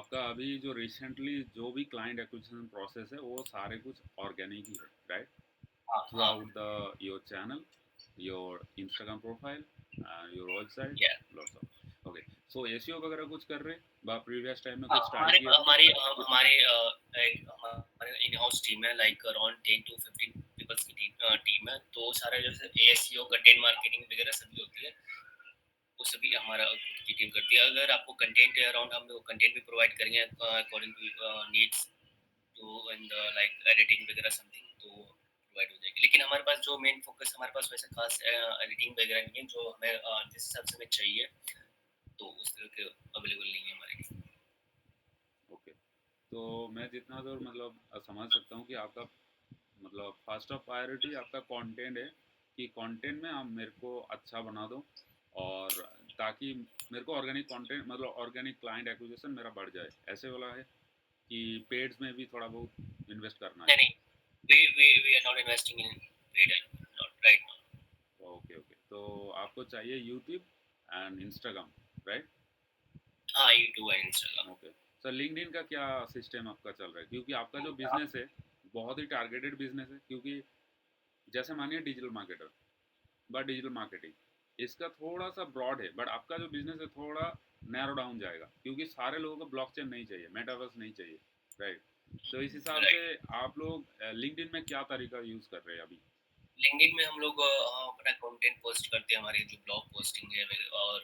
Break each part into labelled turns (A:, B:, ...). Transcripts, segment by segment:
A: आपका अभी जो रिसेंटली जो भी क्लाइंट एक्विजिशन प्रोसेस है वो सारे कुछ ऑर्गेनिक ही है, राइट?
B: हाँ
A: थ्रू
B: हाँ।
A: Out the your channel, your Instagram profile, your website,
B: या
A: lots of. Okay, so SEO वगैरह कुछ कर रहे बा प्रीवियस टाइम में
B: हाँ,
A: कुछ स्टार्ट
B: हमारे
A: किए थे?
B: हमारे हमारे एक हमारे इन हाउस टीम है, लाइक अराउंड 10 टू 15 पीपल्स की टीम है। तो सारा जैसे एएसईओ, कंटेंट मार्केटिंग वगैरह सभी होती है, वो सभी हमारा खुद की टीम करती है। अगर आपको कंटेंट अराउंड, हम लोग कंटेंट भी प्रोवाइड करेंगे अकॉर्डिंग टू नीड्स, तो इन द लाइक एडिटिंग वगैरह समथिंग, तो प्रोवाइड हो जाएगी। लेकिन हमारे पास जो मेन फोकस, हमारे पास वैसे खास एडिटिंग वगैरह नहीं है, जो हमें जिस हिसाब से हमें चाहिए, तो उस तरह के अवेलेबल नहीं है हमारे लिए।
A: ओके, तो मैं जितना दूर मतलब समझ सकता हूँ कि आपका मतलब फर्स्ट ऑफ प्रायोरिटी आपका कंटेंट है, कि कंटेंट में आप मेरे को अच्छा बना दो, और ताकि मेरे को ऑर्गेनिक कंटेंट मतलब ऑर्गेनिक क्लाइंट एक्विजिशन मेरा बढ़ जाए, ऐसे वाला है कि पेड्स में भी थोड़ा बहुत इन्वेस्ट करना है?
B: नहीं नहीं, we are not investing in paid ad, not right now.
A: Okay okay, तो आपको चाहिए यूट्यूब एंड इंस्टाग्राम, राइट?
B: हाँ, YouTube and Instagram.
A: Okay, sir LinkedIn का क्या सिस्टम आपका चल रहा है, क्योंकि आपका जो बिजनेस है बहुत ही टारगेटेड बिजनेस है, क्योंकि जैसे मानिए digital marketer but digital marketing इसका थोड़ा सा ब्रॉड है, बट आपका जो बिजनेस है थोड़ा नैरो डाउन जाएगा, क्योंकि सारे लोगों को ब्लॉकचेन नहीं चाहिए, मेटावर्स नहीं चाहिए, राइट? तो इस हिसाब से
B: राइट।
A: आप लोग लिंक्डइन में क्या तरीका यूज़ कर रहे हैं अभी?
B: लिंक्डइन में हम लोग अपना कंटेंट पोस्ट करते हैं, हमारी जो ब्लॉग पोस्टिंग है और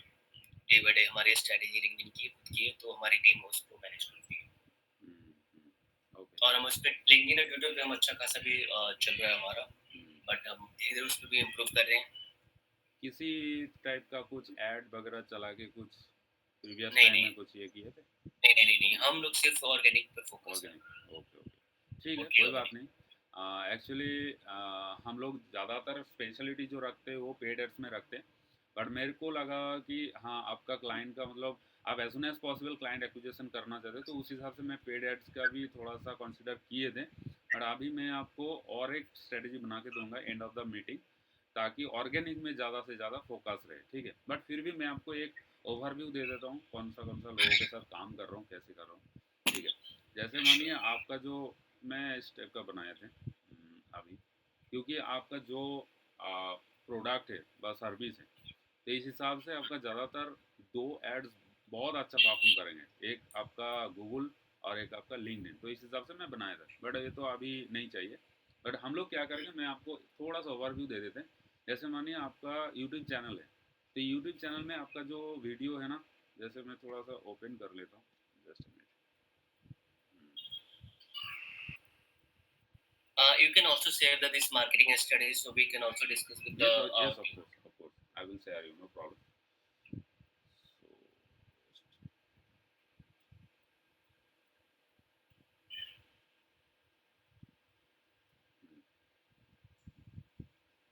B: डे बाय डे हमारी स्ट्रेटेजी लिंक्डइन की खुद की है, तो हमारी टीम उसको मैनेज करती है।
A: ओके।
B: और हम उस पे लिंक्डइन और ट्विटर पे हम अच्छा खासा भी चल रहा है हमारा, बट हम धीरे-धीरे उस पे भी इम्प्रूव कर रहे हैं।
A: किसी टाइप का कुछ ऐड वगैरह चला के कुछ प्रीवियस
B: नहीं,
A: टाइम
B: नहीं।
A: में कुछ ये किए थे?
B: नहीं, नहीं, नहीं, नहीं, हम लोग सिर्फ ऑर्गेनिक पे फोकस है।
A: ऑर्गेनिक, ओके ओके, ठीक है,
B: ओनली
A: कोई बात
B: ऑर्गेनिक।
A: नहीं। एक्चुअली हम लोग ज़्यादातर स्पेशलिटी जो रखते हैं वो पेड एड्स में रखते हैं, बट मेरे को लगा कि हाँ आपका क्लाइंट का मतलब आप as soon as possible client acquisition करना चाहते, तो उस हिसाब से मैं पेड एड्स का भी थोड़ा सा कंसिडर किए थे। बट अभी मैं आपको और एक स्ट्रेटजी बना के दूंगा एंड ऑफ द मीटिंग, ताकि ऑर्गेनिक में ज़्यादा से ज़्यादा फोकस रहे, ठीक है? बट फिर भी मैं आपको एक ओवरव्यू दे देता हूँ कौन सा लोगों के साथ काम कर रहा हूँ, कैसे कर रहा हूँ, ठीक है? जैसे मानिए आपका जो मैं इस टाइप का बनाए थे अभी, क्योंकि आपका जो प्रोडक्ट है व सर्विस है, तो इस हिसाब से आपका ज़्यादातर दो एड्स बहुत अच्छा परफॉर्म करेंगे, एक आपका गूगल और एक आपका लिंक्डइन, तो इस हिसाब से मैं बनाया था, बट ये तो अभी नहीं चाहिए। बट हम लोग क्या करेंगे, मैं आपको थोड़ा सा ओवरव्यू दे देते हैं। जैसे मानिए आपका यूट्यूब चैनल है, तो यूट्यूब चैनल में आपका जो वीडियो है ना, जैसे मैं थोड़ा सा ओपन कर लेता हूँ, just minute.
B: You can also share this marketing strategy, so we can also discuss with the
A: Yes, yes,
B: team.
A: of course, I will share you, no problem. So,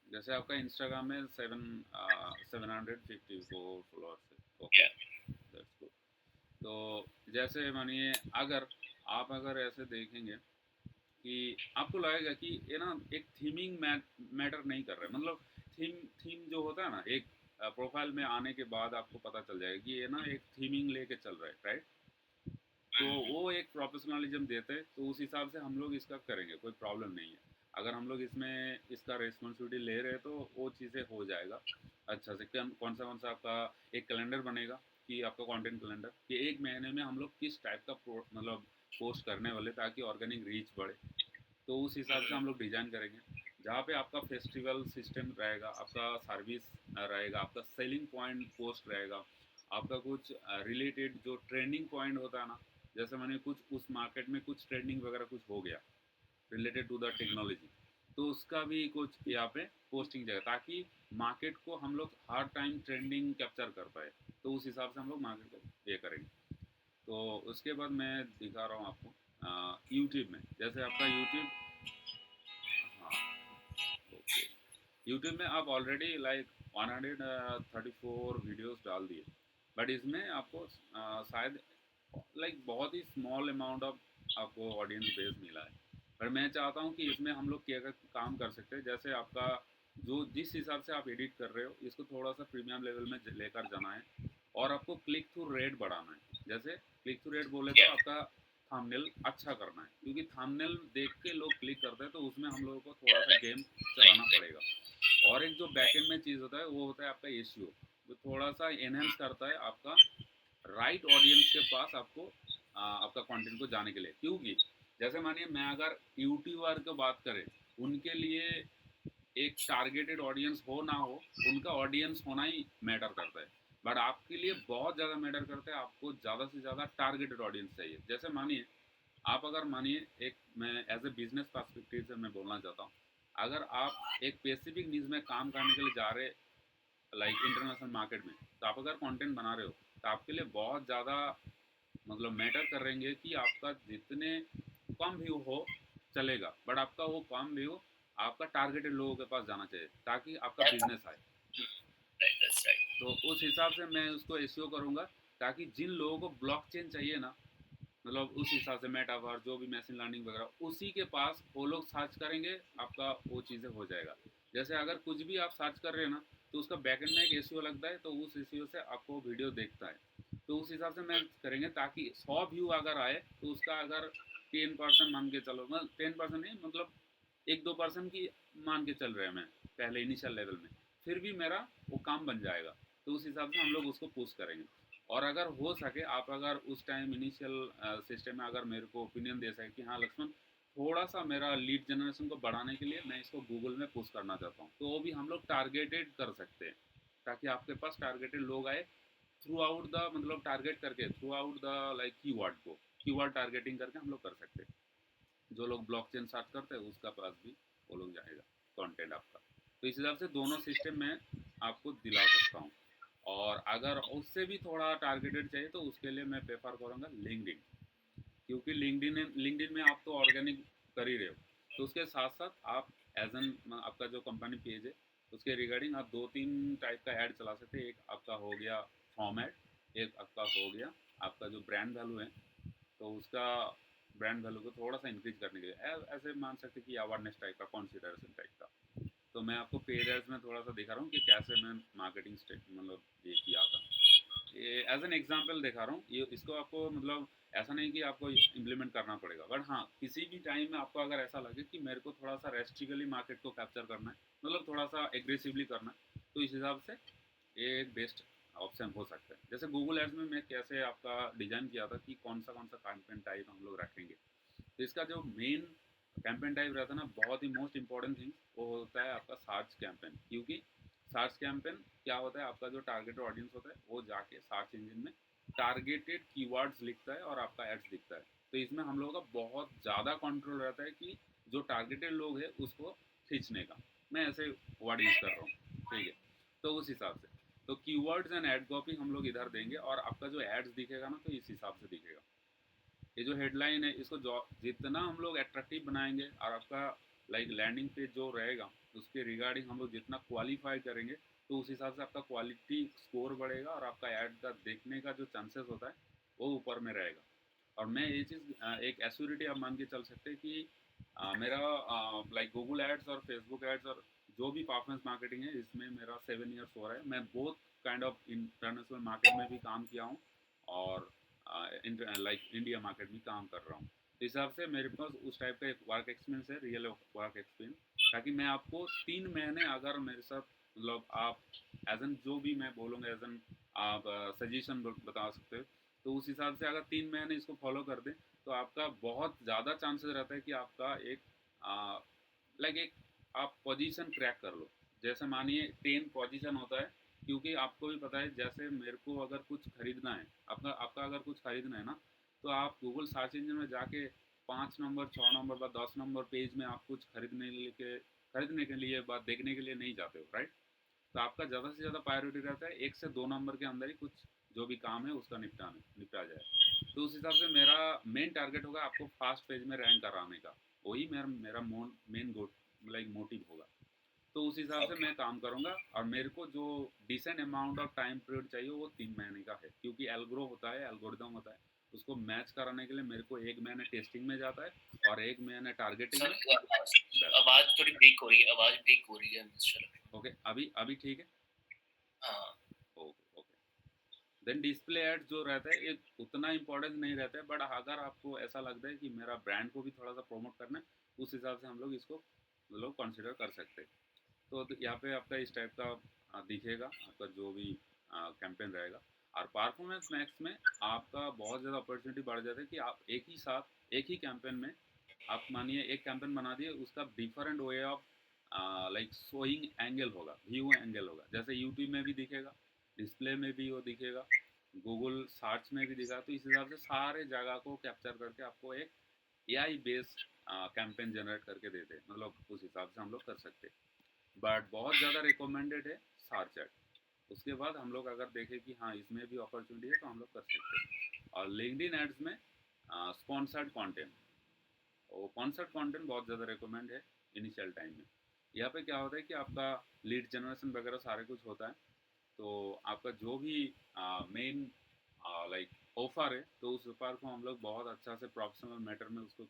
A: जैसे आपका इंस्टाग्राम में 754 फॉलोअर्स है, okay,
B: Yeah.
A: That's good. तो जैसे मानिए अगर आप अगर ऐसे देखेंगे कि आपको लगेगा कि ये ना एक थीमिंग मैटर नहीं कर रहा है, मतलब थीम थीम जो होता है ना, एक प्रोफाइल में आने के बाद आपको पता चल जाएगा कि ये ना एक थीमिंग लेके चल रहा है, राइट? तो वो एक प्रोफेशनलिज्म देते हैं, तो उस हिसाब से हम लोग इसका करेंगे, कोई प्रॉब्लम नहीं है। अगर हम लोग इसमें इसका रिस्पॉन्सिबिलिटी ले रहे हैं तो वो चीज़ें हो जाएगा अच्छा से। कौन सा आपका एक कैलेंडर बनेगा, कि आपका कंटेंट कैलेंडर कि एक महीने में हम लोग किस टाइप का मतलब पोस्ट करने वाले, ताकि ऑर्गेनिक रीच बढ़े, तो उस हिसाब से हम लोग डिज़ाइन करेंगे। जहाँ पे आपका फेस्टिवल सिस्टम रहेगा, आपका सर्विस रहेगा, आपका सेलिंग पॉइंट पोस्ट रहेगा, आपका कुछ रिलेटेड जो ट्रेंडिंग पॉइंट होता है ना, जैसे मैंने कुछ उस मार्केट में कुछ ट्रेंडिंग वगैरह कुछ हो गया रिलेटेड टू द टेक्नोलॉजी, तो उसका भी कुछ यहाँ पे पोस्टिंग जाएगा, ताकि मार्केट को हम लोग हर टाइम ट्रेंडिंग कैप्चर कर पाए, तो उस हिसाब से हम लोग मार्केट को ये करेंगे। तो उसके बाद मैं दिखा रहा हूँ आपको यूट्यूब में, जैसे आपका यूट्यूब, हाँ, ओके, यूट्यूब में आप ऑलरेडी लाइक 134 वीडियोस डाल दिए, बट इसमें आपको शायद लाइक बहुत ही स्मॉल अमाउंट ऑफ आपको ऑडियंस बेस मिला है। पर मैं चाहता हूँ कि इसमें हम लोग क्या काम कर सकते हैं, जैसे आपका जो जिस हिसाब से आप एडिट कर रहे हो, इसको थोड़ा सा प्रीमियम लेवल में लेकर जाना है, और आपको क्लिक थ्रू रेट बढ़ाना है। जैसे क्लिक थ्रू रेट बोले तो
B: Yeah.
A: आपका थंबनेल अच्छा करना है, क्योंकि थंबनेल देख के लोग क्लिक करते हैं, तो उसमें हम लोगों को थोड़ा
B: Yeah.
A: सा
B: Right.
A: Game
B: Right.
A: चलाना पड़ेगा। और एक जो
B: Right.
A: बैकएंड में चीज़ होता है वो होता है आपका एसईओ, जो थोड़ा सा एनहेंस करता है आपका राइट ऑडियंस के पास आपको आपका कंटेंट को जाने के लिए। क्योंकि जैसे मानिए मैं अगर यूट्यूबर की बात करें, उनके लिए एक टारगेटेड ऑडियंस हो ना हो, उनका ऑडियंस होना ही मैटर करता है। बट आपके लिए बहुत ज़्यादा मैटर करता है, आपको ज़्यादा से ज़्यादा टारगेटेड ऑडियंस चाहिए। जैसे मानिए आप अगर मानिए एक, मैं एज ए बिजनेस पर्सपेक्टिव से मैं बोलना चाहता हूँ, अगर आप एक स्पेसिफिक नीज में काम करने के लिए जा रहे, लाइक इंटरनेशनल मार्केट में, तो आप अगर कंटेंट बना रहे हो तो आपके लिए बहुत ज़्यादा मतलब मैटर करेंगे कि आपका जितने कम व्यू हो चलेगा, बट आपका वो कम व्यू आपका टारगेटेड लोगों के पास जाना चाहिए ताकि आपका
B: That's
A: बिजनेस आए।
B: right. That's right.
A: तो उस हिसाब से मैं उसको एसईओ करूँगा, ताकि जिन लोगों को ब्लॉकचेन चाहिए ना, मतलब उस हिसाब से मेटावर्स जो भी मशीन लर्निंग वगैरह उसी के पास वो लोग सर्च करेंगे, आपका वो चीज़ें हो जाएगा। जैसे अगर कुछ भी आप सर्च कर रहे हैं ना, तो उसका बैकएंड में एक एसईओ लगता है, तो उस एसईओ से आपको वीडियो देखता है, तो उस हिसाब से मैं करेंगे ताकि 100 व्यू अगर आए तो उसका अगर 10% मान के चलो, मतलब 10% नहीं, मतलब 1-2% की मान के चल रहे हैं मैं पहले इनिशियल लेवल में, फिर भी मेरा वो काम बन जाएगा। तो उस हिसाब से हम लोग उसको पुश करेंगे। और अगर हो सके आप अगर उस टाइम इनिशियल सिस्टम में अगर मेरे को ओपिनियन दे सके कि हाँ लक्ष्मण, थोड़ा सा मेरा लीड जनरेशन को बढ़ाने के लिए मैं इसको गूगल में पुश करना चाहता हूँ, तो वो भी हम लोग टारगेटेड कर सकते हैं, ताकि आपके पास टारगेटेड लोग आए थ्रू आउट द, मतलब टारगेट करके through out the like keyword को, कीवर्ड टारगेटिंग करके हम लोग कर सकते हैं। जो लोग ब्लॉकचेन सर्च करते हैं उसका पास भी वो लोग जाएगा कंटेंट आपका। तो इस हिसाब से दोनों सिस्टम में आपको दिला सकता हूँ। और अगर उससे भी थोड़ा टारगेटेड चाहिए तो उसके लिए मैं प्रेफर करूँगा लिंक्डइन, क्योंकि लिंक्डइन में आप तो ऑर्गेनिक कर ही रहे हो, तो उसके साथ साथ आप एज एन आपका जो कंपनी पेज है उसके रिगार्डिंग आप 2-3 टाइप का ऐड चला सकते हैं। एक आपका हो गया फॉर्म ऐड, एक आपका हो गया आपका जो ब्रांड वैल्यू है, तो उसका ब्रांड वैल्यू को थोड़ा सा इंक्रीज करने के लिए ऐसे मान सकते हैं कि अवेयरनेस टाइप का, कॉन्सिडरेशन टाइप का। तो मैं आपको पेज एड्स में थोड़ा सा दिखा रहा हूँ कि कैसे मैं मार्केटिंग स्टेप मतलब ये किया था, ये एज एन एग्जाम्पल दिखा रहा हूँ। ये इसको आपको मतलब ऐसा नहीं कि आपको इम्प्लीमेंट करना पड़ेगा, बट हाँ किसी भी टाइम में आपको अगर ऐसा लगे कि मेरे को थोड़ा सा रेस्ट्रिकली मार्केट को कैप्चर करना है, मतलब थोड़ा सा एग्रेसिवली करना है, तो इस हिसाब से ये एक बेस्ट ऑप्शन हो सकता है। जैसे गूगल एड्स में मैं कैसे आपका डिजाइन किया था कि कौन सा कैंपेन टाइप हम लोग रखेंगे, तो इसका जो मेन कैंपेन टाइप रहता है ना, बहुत ही मोस्ट इंपॉर्टेंट थिंग वो होता है आपका सर्च कैंपेन। क्योंकि सर्च कैंपेन क्या होता है, आपका जो टारगेटेड ऑडियंस होता है वो जाके सर्च इंजन में टारगेटेड कीवर्ड्स लिखता है और आपका एड्स दिखता है। तो इसमें हम लोगों का बहुत ज़्यादा कंट्रोल रहता है कि जो टारगेटेड लोग हैं उसको खींचने का। मैं ऐसे वर्ड यूज़ कर रहा हूँ, ठीक है। तो उस हिसाब से तो कीवर्ड्स एंड एड कॉपी हम लोग इधर देंगे, और आपका जो एड्स दिखेगा ना तो इस हिसाब से दिखेगा। ये जो हेडलाइन है इसको जितना हम लोग अट्रैक्टिव बनाएंगे, और आपका लाइक लैंडिंग पेज जो रहेगा उसके रिगार्डिंग हम लोग जितना क्वालिफाई करेंगे, तो उस हिसाब से आपका क्वालिटी स्कोर बढ़ेगा और आपका ऐड का देखने का जो चांसेस होता है वो ऊपर में रहेगा। और मैं ये चीज़ एक एश्योरिटी आप मान के चल सकते हैं कि मेरा लाइक गूगल एड्स और फेसबुक एड्स और जो भी परफॉर्मेंस मार्केटिंग है इसमें मेरा 7 ईयर्स हो रहा है। मैं बहुत काइंड ऑफ इंटरनेशनल मार्केट में भी काम किया हूँ, और लाइक इंडिया मार्केट में काम कर रहा हूँ। तो हिसाब से मेरे पास उस टाइप का एक वर्क एक्सपीरियंस है, रियल वर्क एक्सपीरियंस, ताकि मैं आपको 3 महीने अगर मेरे साथ मतलब आप एज एन जो भी मैं बोलूँगा एज एन आप सजेशन बता सकते हो, तो उस हिसाब से अगर 3 महीने इसको फॉलो कर दें तो आपका बहुत ज़्यादा चांसेस रहता है कि आपका एक लाइक एक आप पोजीशन क्रैक कर लो। जैसे मानिए 10 पोजीशन होता है, क्योंकि आपको भी पता है जैसे मेरे को अगर कुछ खरीदना है, आपका आपका अगर कुछ खरीदना है ना, तो आप गूगल सर्च इंजन में जाके 5 नंबर 6 नंबर বা 10 नंबर पेज में आप कुछ खरीदने के लिए बात देखने के लिए नहीं जाते हो, राइट। तो आपका ज़्यादा से ज़्यादा प्रायोरिटी रहता है 1 से 2 नंबर के अंदर ही कुछ जो भी काम है उसका निपटा जाए। तो उस हिसाब से मेरा मेन टारगेट होगा आपको फास्ट पेज में रैंक कराने का, वही मेरा मेरा मेन गोल लाइक मोटिव होगा। तो उस हिसाब से
B: Okay.
A: मैं काम करूँगा, और मेरे को जो decent amount of time period चाहिए वो 3 महीने का है, क्योंकि एल्ग्रो होता है, एल्गोरिदम होता है, उसको मैच कराने के लिए मेरे को 1 महीने टेस्टिंग में जाता है और 1 महीने टारगेटिंग में।
B: सर
A: बस।
B: आवाज थोड़ी ब्रेक हो रही है, आवाज ब्रेक हो रही है मिस्टर।
A: ओके, अभी अभी ठीक है।
B: हाँ।
A: Okay okay, then display ad जो रहता है ये उतना इंपॉर्टेंट नहीं रहता है, बट अगर आपको ऐसा लगता है कि मेरा ब्रांड को भी थोड़ा सा प्रमोट करना है, उस हिसाब से हम लोग इसको मतलब कंसिडर कर सकते हैं। तो यहाँ पे आपका इस टाइप का दिखेगा आपका जो भी कैंपेन रहेगा। और परफॉर्मेंस मैक्स में आपका बहुत ज़्यादा अपॉर्चुनिटी बढ़ जाता है कि आप एक ही साथ एक ही कैंपेन में, आप मानिए एक कैंपेन बना दिए, उसका different way of like showing angle होगा, व्यू एंगल होगा, जैसे यूट्यूब में भी दिखेगा, डिस्प्ले में भी वो दिखेगा, गूगल सर्च में भी दिखा। तो इस हिसाब से सारे जगह को कैप्चर करके आपको एक एआई बेस्ड कैंपेन जनरेट करके देते हैं, मतलब उस हिसाब से हम लोग कर सकते हैं। बट बहुत ज़्यादा रिकमेंडेड है सारचैट। उसके बाद हम लोग अगर देखें कि हाँ इसमें भी अपॉर्चुनिटी है तो हम लोग कर सकते हैं। और लिंक्डइन एड्स में स्पॉन्सर्ड कंटेंट, और स्पॉन्सर्ड कंटेंट बहुत ज़्यादा रिकमेंड है इनिशियल टाइम में। यहाँ पे क्या होता है कि आपका लीड जनरेशन वगैरह सारे कुछ होता है, तो आपका जो भी मेन लाइक ऑफर है, तो उस ऑफर को हम लोग बहुत अच्छा से प्रोफेशनल मैटर में उसको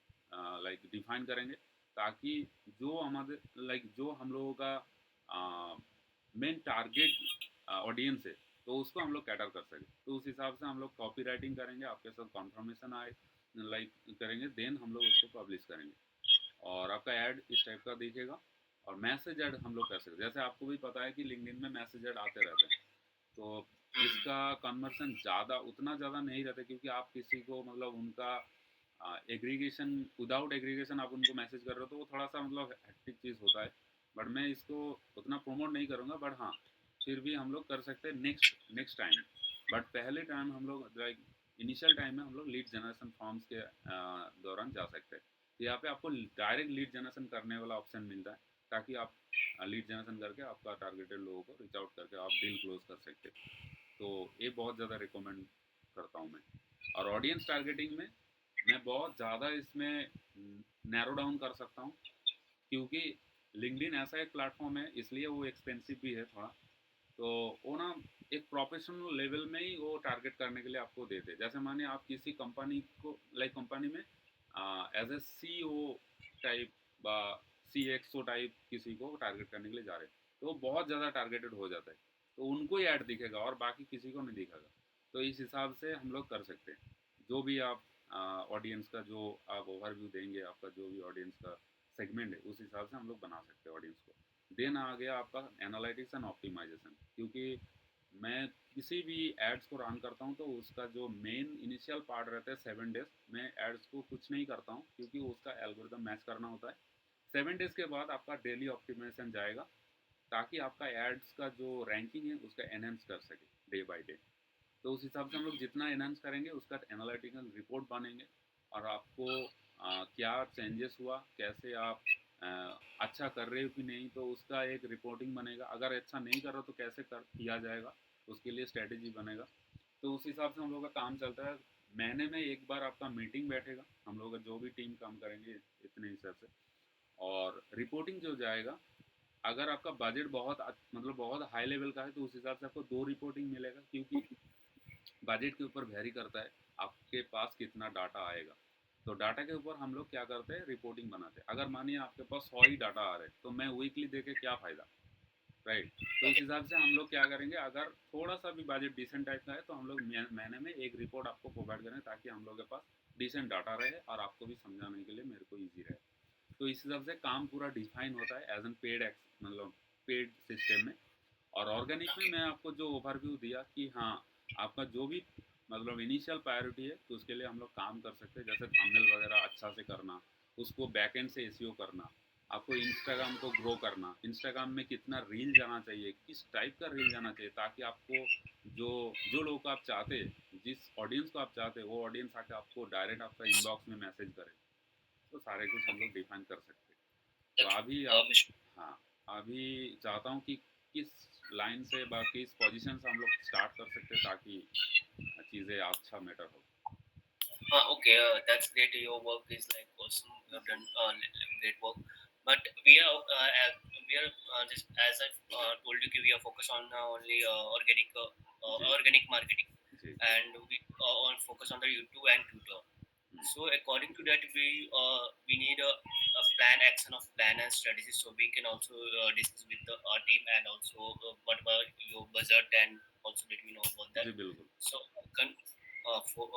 A: लाइक डिफाइन करेंगे, ताकि जो हमारे लाइक जो हम लोगों का मेन टारगेट ऑडियंस है, तो उसको हम लोग कैटर कर सकें। तो उस हिसाब से हम लोग कॉपी राइटिंग करेंगे, आपके साथ कॉन्फर्मेशन आए लाइक करेंगे, देन हम लोग उसको पब्लिश करेंगे। और आपका ऐड इस टाइप का दिखेगा। और मैसेज ऐड हम लोग कर सकते हैं, जैसे आपको भी पता है कि लिंक्डइन में मैसेज ऐड आते रहते हैं, तो इसका कन्वर्सन ज़्यादा उतना ज़्यादा नहीं रहता, क्योंकि आप किसी को मतलब उनका एग्रीगेशन, विदाउट एग्रीगेशन आप उनको मैसेज कर रहे हो, तो वो थोड़ा सा मतलब हेक्टिक चीज़ होता है। बट मैं इसको उतना प्रमोट नहीं करूँगा, बट हाँ फिर भी हम लोग कर सकते हैं नेक्स्ट नेक्स्ट टाइम। बट पहले टाइम हम लोग लाइक इनिशियल टाइम में हम लोग लीड जनरेशन फॉर्म्स के दौरान जा सकते हैं। तो यहाँ पे आपको डायरेक्ट लीड जनरेशन करने वाला ऑप्शन मिलता है, ताकि आप लीड जनरेशन करके आपका टारगेटेड लोगों को रीच आउट करके आप डील क्लोज कर सकते हैं। तो ये बहुत ज़्यादा रिकमेंड करता हूँ मैं। और ऑडियंस टारगेटिंग में मैं बहुत ज़्यादा इसमें नैरो डाउन कर सकता हूँ, क्योंकि लिंक्डइन ऐसा एक प्लेटफॉर्म है, इसलिए वो एक्सपेंसिव भी है थोड़ा। तो वो ना एक प्रोफेशनल लेवल में ही वो टारगेट करने के लिए आपको देते हैं। जैसे मानिए आप किसी कंपनी को लाइक कंपनी में as A C O type बा सी एक्स ओ टाइप किसी को टारगेट करने के लिए जा रहे हैं, तो वो बहुत ज़्यादा टारगेटेड हो जाता है, तो उनको ही ऐड दिखेगा और बाकी किसी को नहीं दिखेगा। तो इस हिसाब से हम लोग कर सकते हैं। जो भी आप ऑडियंस का जो आप ओवरव्यू देंगे, आपका जो भी ऑडियंस का सेगमेंट है, उस हिसाब से हम लोग बना सकते हैं ऑडियंस को। देन आ गया आपका एनालिटिक्स एंड ऑप्टिमाइजेशन, क्योंकि मैं किसी भी एड्स को रन करता हूँ, तो उसका जो मेन इनिशियल पार्ट रहता है 7 डेज, मैं एड्स को कुछ नहीं करता हूँ, क्योंकि उसका एल्गोरिदम मैच करना होता है। 7 डेज के बाद आपका डेली ऑप्टिमाइजेशन जाएगा, ताकि आपका एड्स का जो रैंकिंग है उसका एनहेंस कर सके डे बाय डे। तो उस हिसाब से हम लोग जितना एनहांस करेंगे उसका एनालिटिकल रिपोर्ट बनेंगे, और आपको क्या चेंजेस हुआ, कैसे आप अच्छा कर रहे हो कि नहीं, तो उसका एक रिपोर्टिंग बनेगा। अगर अच्छा नहीं कर रहा तो कैसे कर किया जाएगा, उसके लिए स्ट्रेटेजी बनेगा। तो उस हिसाब से हम लोग का काम चलता है। महीने में एक बार आपका मीटिंग बैठेगा, हम लोग का जो भी टीम काम करेंगे इतने हिसाब से। और रिपोर्टिंग जो जाएगा, अगर आपका बजट बहुत मतलब बहुत हाई लेवल का है, तो उस हिसाब से आपको 2 रिपोर्टिंग मिलेगा, क्योंकि बजट के ऊपर वेरी करता है आपके पास कितना डाटा आएगा। तो डाटा के ऊपर हम लोग क्या करते हैं, रिपोर्टिंग बनाते हैं। अगर मानिए आपके पास 100 ही डाटा आ रहे हैं, तो मैं वीकली देके क्या फ़ायदा, राइट। तो इस हिसाब से हम लोग क्या करेंगे, अगर थोड़ा सा भी बजट डिसेंट टाइप का है, तो हम लोग महीने में एक रिपोर्ट आपको प्रोवाइड करें, ताकि हम लोग के पास डिसेंट डाटा रहे और आपको भी समझाने के लिए मेरे को ईजी रहे। तो इस हिसाब से काम पूरा डिफाइन होता है एज एन पेड मतलब पेड सिस्टम में। और ऑर्गेनिक में मैं आपको जो ओवरव्यू दिया कि हाँ आपका जो भी मतलब इनिशियल प्रायोरिटी है, तो उसके लिए हम लोग काम कर सकते हैं, जैसे थंबनेल वगैरह अच्छा से करना, उसको बैकएंड से एसईओ करना, आपको इंस्टाग्राम को ग्रो करना, इंस्टाग्राम में कितना रील जाना चाहिए, किस टाइप का रील जाना चाहिए, ताकि आपको जो जो लोग को आप चाहते हैं, जिस ऑडियंस को आप चाहते हैं, वो ऑडियंस आके आपको डायरेक्ट आपका इनबॉक्स में मैसेज करे। तो सारे कुछ हम लोग डिफाइन कर सकते हैं। तो अभी आप, हाँ, अभी चाहता हूँ कि किस लाइन से किस पोजीशन से हम लोग स्टार्ट कर सकते हैं, ताकि चीज़ें अच्छा मैटर हो।
B: Okay, that's great. Your work is like awesome. You have done great work. But we are just as I told you, we are focused on only
A: ji
B: organic marketing,
A: ji ji.
B: and we on focus on the YouTube and Twitter. So according to that, we need a plan, action of plan and strategy. So we can also discuss with our team, and also what about your budget and also let me know about that.
A: जी बिल्कुल।
B: So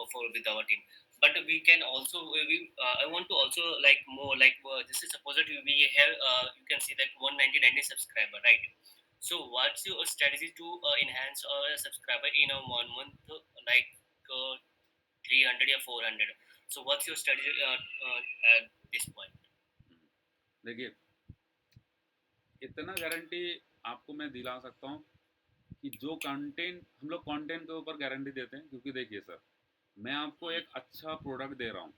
B: for with our team, but we can also I want to also like more like this is supposed we have you can see that 190 subscriber, right? So what's your strategy to enhance our subscriber in a 1 month, like 300 or 400? So what's your strategy at this point?
A: देखिए, इतना guarantee आपको मैं दिला सकता हूँ कि जो content हम लोग कंटेंट के ऊपर गारंटी देते हैं, क्योंकि देखिए सर, मैं आपको एक अच्छा प्रोडक्ट दे रहा हूँ,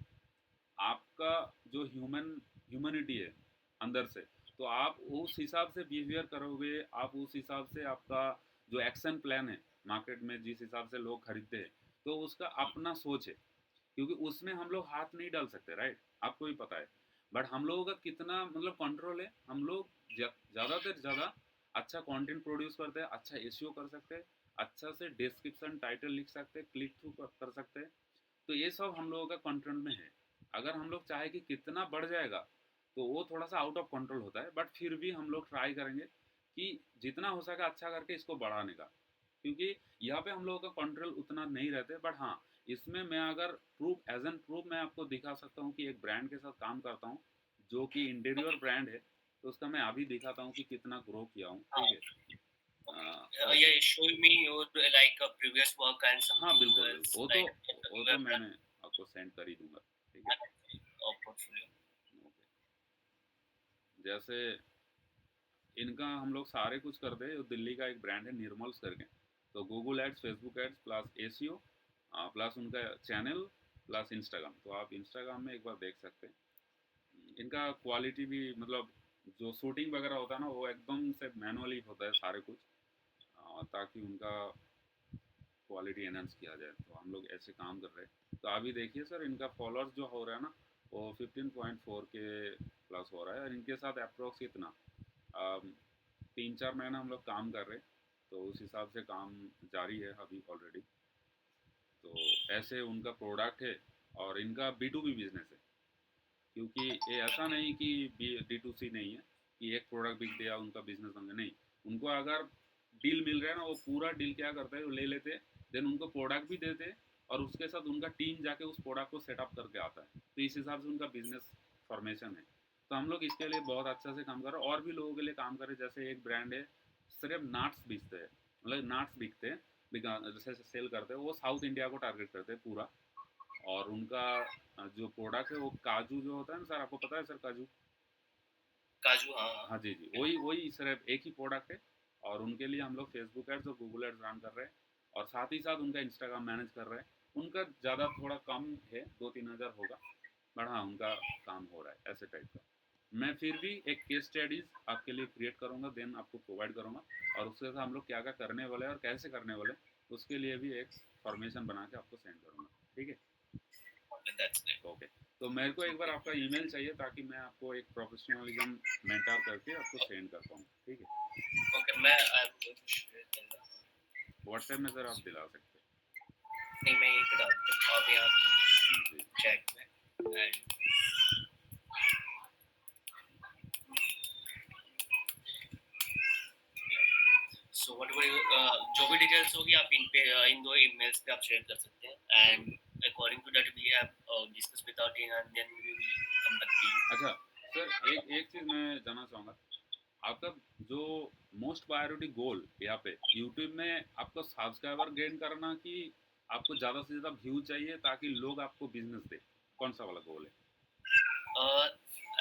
A: आपका जो ह्यूमनिटी है अंदर से, तो आप उस हिसाब से बिहेवियर करोगे, आप उस हिसाब से आपका जो एक्शन प्लान है मार्केट में जिस हिसाब से लोग खरीदते हैं, तो उसका अपना सोच है, क्योंकि उसमें हम लोग हाथ नहीं डाल सकते, राइट? आपको भी पता है। बट हम लोगों का कितना मतलब कंट्रोल है, हम लोग ज़्यादातर ज़्यादा अच्छा कंटेंट प्रोड्यूस करते हैं, अच्छा एसईओ कर सकते हैं, अच्छा से डिस्क्रिप्शन टाइटल लिख सकते हैं, क्लिक थ्रू कर सकते हैं। तो ये सब हम लोगों का कंट्रोल में है। अगर हम लोग चाहे कि कितना बढ़ जाएगा, तो वो थोड़ा सा आउट ऑफ कंट्रोल होता है, बट फिर भी हम लोग ट्राई करेंगे कि जितना हो सके अच्छा करके इसको बढ़ाने का, क्योंकि यहाँ पे हम लोगों का कंट्रोल उतना नहीं रहते। बट हाँ, इसमें मैं अगर प्रूफ एज एन प्रूफ मैं आपको दिखा सकता हूँ कि एक ब्रांड के साथ काम करता हूँ जो कि इंटीरियर ब्रांड है, तो उसका मैं अभी दिखाता हूँ कि कितना ग्रो किया हूँ, ठीक है? Okay.
B: Yeah, show me your like previous work and
A: हाँ
B: something
A: बिल्कुल बिल्कुल,
B: else
A: वो तो
B: like
A: वो
B: you
A: तो
B: have done
A: मैंने आपको सेंड कर ही दूंगा, ठीक है?
B: portfolio.
A: ओके। जैसे इनका हम लोग सारे कुछ करते हैं, दिल्ली का एक ब्रांड है निर्मल्स करके, तो Google ads, Facebook ads plus SEO plus उनका चैनल प्लस इंस्टाग्राम, तो आप इंस्टाग्राम में एक बार देख सकते हैं। इनका क्वालिटी भी मतलब जो शूटिंग वगैरह होता है ना, वो एकदम से मैनुअली होता है सारे कुछ, ताकि उनका क्वालिटी एनहांस किया जाए, तो हम लोग ऐसे काम कर रहे हैं। तो अभी देखिए सर, इनका फॉलोअर्स जो हो रहा है ना, वो 15.4 के प्लस हो रहा है, और इनके साथ अप्रोक्स कितना 3-4 महीना हम लोग काम कर रहे हैं, तो उस हिसाब से काम जारी है अभी ऑलरेडी। तो ऐसे उनका प्रोडक्ट है, और इनका B2B बिजनेस है, क्योंकि ये ऐसा नहीं कि D2C नहीं है कि एक प्रोडक्ट बिक दिया उनका बिजनेस बन गया, नहीं। उनको अगर डील मिल रहा है ना, वो पूरा डील क्या करते हैं, वो ले लेते हैं, देन उनको प्रोडक्ट भी देते हैं, और उसके साथ उनका टीम जाके उस प्रोडक्ट को सेटअप करके आता है, तो इस हिसाब से उनका बिजनेस फॉर्मेशन है। तो हम लोग इसके लिए बहुत अच्छा से काम कर रहे हैं, और भी लोगों के लिए काम कर रहे हैं। जैसे एक ब्रांड है, सिर्फ नाट्स बेचते हैं, मतलब नाट्स बिकते हैं, जैसे सेल करते हैं, वो साउथ इंडिया को टारगेट करते हैं पूरा। और उनका जो प्रोडक्ट है वो काजू जो होता है ना सर, आपको पता है सर काजू?
B: काजू, हाँ हाँ.
A: हाँ जी जी, वही वही सिर्फ एक ही प्रोडक्ट है, और उनके लिए हम लोग फेसबुक एड्स और गूगल एड्स रन कर रहे हैं, और साथ ही साथ उनका इंस्टाग्राम मैनेज कर रहे हैं। उनका ज़्यादा थोड़ा कम है, 2-3 हज़ार होगा, बट हाँ उनका काम हो रहा है ऐसे टाइप का। मैं फिर भी एक केस स्टडीज आपके लिए क्रिएट करूँगा, देन आपको प्रोवाइड करूँगा, और उसके साथ हम लोग क्या क्या करने वाले हैं और कैसे करने वाले हैं, उसके लिए भी एक फॉर्मेशन बना के आपको सेंड करूँगा, ठीक है?
B: Okay, that's great.
A: ओके। तो मेरे को एक बार
B: Okay.
A: आपका ईमेल चाहिए, ताकि मैं आपको एक प्रोफेशनलिज्म मेंटर करके आपको सेंड कर पाऊँ, ठीक है?
B: Okay, मैं I'm going to share दूंगा.
A: व्हाट्सएप में सर आप दिला सकते
B: नहीं, मैं यहीं पे डाल दूँ आप यहाँ
A: हैं जी।
B: चैट में and so whatever जो भी डिटेल्स होगी आप इन पे इन दो ईमेल्स पे आप शेयर कर सकते हैं and according to that we have discussed with our team and then we will come back to you.
A: अच्छा सर, एक एक चीज़ मैं जानना चाहूँगा, आपका जो मोस्ट प्रायोरिटी गोल यहाँ पे यूट्यूब में आपका सब्सक्राइबर गेन करना, कि आपको ज़्यादा से ज़्यादा व्यू चाहिए ताकि लोग आपको बिजनेस दे, कौन सा वाला गोल है?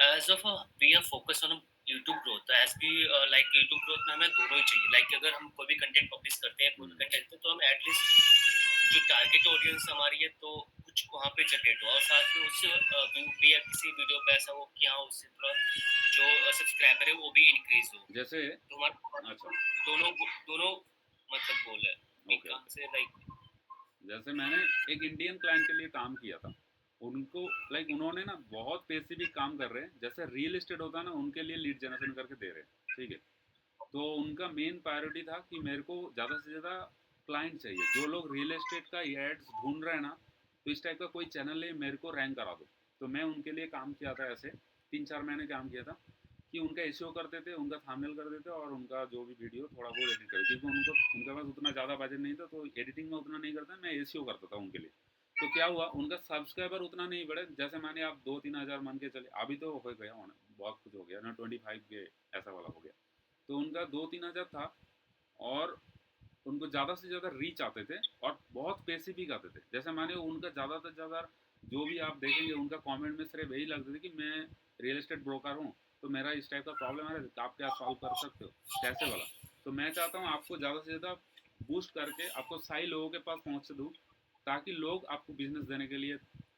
B: As of we are focused on YouTube growth as we like YouTube growth में हमें दोनों ही चाहिए, like अगर हम कोई भी कंटेंट पब्लिश करते हैं कोई भी कंटेंट तो हम एटलीस्ट जो टारगेट ऑडियंस हमारी है तो कुछ वहाँ पे जनरेट हो, और साथ में उससे व्यू पे या किसी वीडियो पे ऐसा हो कि हाँ उससे थोड़ा जो सब्सक्राइबर है वो भी इंक्रीज हो,
A: जैसे
B: तो हमारा
A: अच्छा,
B: दोनों दोनों मतलब गोल है
A: ओके
B: कहाँ
A: ओके।
B: से लाइक.
A: जैसे मैंने एक इंडियन क्लाइंट के लिए काम किया था, उनको लाइक उन्होंने ना बहुत स्पेसिफिक काम कर रहे हैं, जैसे रियल एस्टेट होता है ना, उनके लिए लीड जनरेशन करके दे रहे हैं, ठीक है? तो उनका मेन प्रायोरिटी था कि मेरे को ज़्यादा से ज़्यादा क्लाइंट चाहिए, जो लोग रियल एस्टेट का एड्स ढूंढ रहे हैं ना, तो इस टाइप का कोई चैनल है, मेरे को रैंक करा दो। तो मैं उनके लिए काम किया था, ऐसे 3-4 महीने काम किया था। कि उनका एसईओ करते थे, उनका थंबनेल कर देते और उनका जो भी वीडियो थोड़ा बहुत एडिट कर, क्योंकि उनके पास उतना ज़्यादा बजट नहीं था, तो एडिटिंग में उतना नहीं करता, मैं एसईओ करता था उनके लिए। तो क्या हुआ, उनका सब्सक्राइबर उतना नहीं बढ़े, जैसे माने आप 2-3 हज़ार मान के चले, अभी तो हो गया होना, बहुत कुछ हो गया ना, 25 के ऐसा वाला हो गया। तो उनका 2-3 हज़ार था, और उनको ज़्यादा से ज़्यादा रीच आते थे और बहुत स्पेसिफिक आते थे। जैसे माने उनका ज़्यादा से ज़्यादा जो भी आप देखेंगे, उनका कमेंट में सिर्फ यही लगते थे कि मैं रियल एस्टेट ब्रोकर हूँ, तो मेरा इस टाइप का प्रॉब्लम आ रहा है, आप क्या सॉल्व कर सकते हो, कैसे वाला। तो मैं चाहता हूँ आपको ज़्यादा से ज़्यादा बूस्ट करके आपको सही लोगों के पास पहुँच दूँ, ताकि लोग आपको बिजनेस देने के लिए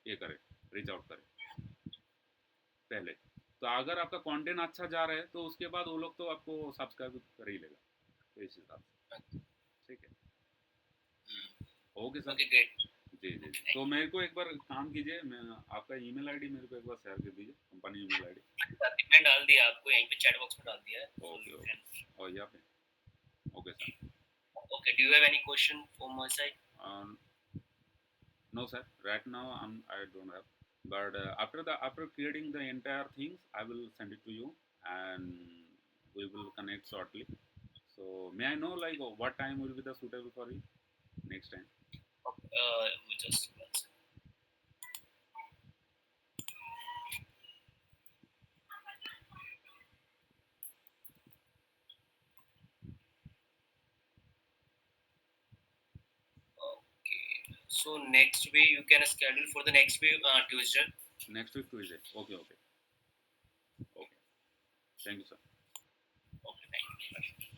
A: ये करें, रीच आउट करें पहले। तो अगर आपका कंटेंट अच्छा जा रहा है, तो उसके बाद वो लोग तो आपको सब्सक्राइब कर ही लेगा, तो इस हिसाब से। ठीक है, ओके सर।
B: Okay great.
A: जी जी जी, तो मेरे को एक बार काम कीजिए, मैं आपका ईमेल आईडी मेरे को एक बार शेयर कर दीजिए, कंपनी ईमेल आईडी।
B: मैं डाल दिया आपको यहीं पे चैट बॉक्स में डाल दिया है, so
A: okay
B: you
A: okay,
B: can.
A: और यहाँ पे, okay sir.
B: Okay, do you have any question from my side?
A: No sir, right now I don't have, but after creating the entire things, I will send it to you, and we will connect shortly. So may I know like what time will be the suitable for you next time?
B: Just one second. Okay, so next week you can schedule for the next week, Tuesday.
A: Next week Tuesday, okay okay okay, thank you sir.
B: Okay, thank you.